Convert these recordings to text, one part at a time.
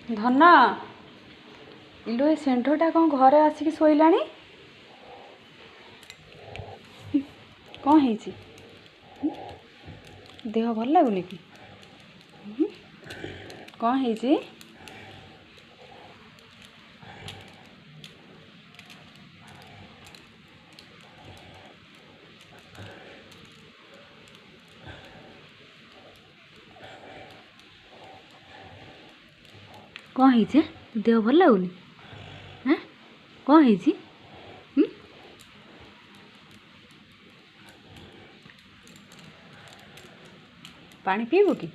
ଧନ ଇଲୋ ଏ ଷେଣ୍ଢଟା କ'ଣ ଘରେ ଆସିକି ଶୋଇଲାଣି? କ'ଣ ହେଇଛି? ଦେହ ଭଲ ଲାଗୁନି କି? କ'ଣ ହେଇଛି? କ'ଣ ହେଇଛି? ଦେହ ଭଲ ଲାଗୁନି? ହଁ କ'ଣ ହେଇଛି? ପାଣି ପିଇବୁ କି?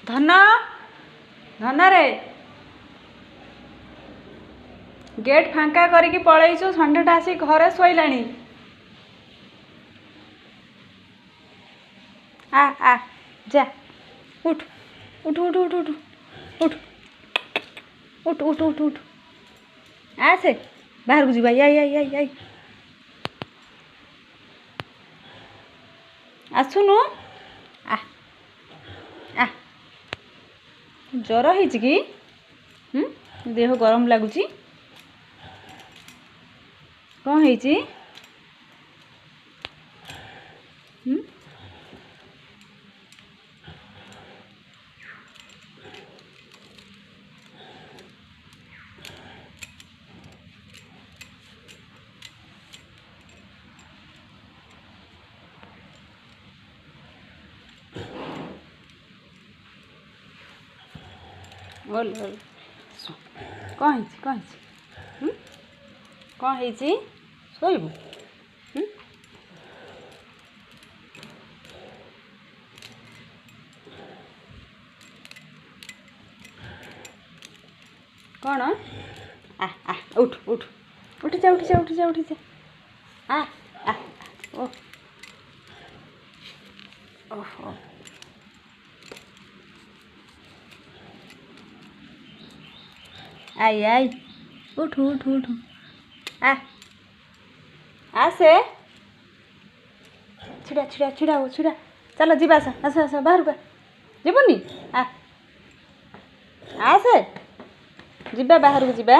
ଧନ ଧନରେ ଗେଟ୍ ଫାଙ୍କା କରିକି ପଳେଇଛୁ। ଷଣ୍ଢଟା ଆସିକି ଘରେ ଶୋଇଲାଣି। ଆ ଆ ଯା ଉଠ ଉଠ ଉଠ ଉଠ ଉଠ ଉଠ ଉଠ ଉଠ ଉଠ ଉଠ ଆସେ ବାହାରକୁ ଯିବା। ଆଇ ଆସୁନୁ। ଆ ଆ ଜ୍ୱର ହେଇଛି କି? ଦେହ ଗରମ ଲାଗୁଛି? କ'ଣ ହେଇଛି? କ'ଣ ହେଇଛି? କ'ଣ ହେଇଛି? ଶୋଇବୁ? କ'ଣ? ଆ ଆ ଉଠ ଉଠ ଉଠିଯା ଉଠିଯା ଉଠିଯା ଉଠିଯା। ଆ ଆ ଓ ଓହୋ ଆଇ ଆଇ ଉଠ ଉଠ ଉଠ ଆ ଆସେ। ଛିଡ଼ା ଛିଡ଼ା ଛିଡ଼ା ହଉ ଛିଡ଼ା। ଚାଲ ଯିବା। ଆସ ଆସ ଆସ ବାହାରକୁ ଯିବୁନି? ଆସେ ଯିବା ବାହାରକୁ ଯିବା।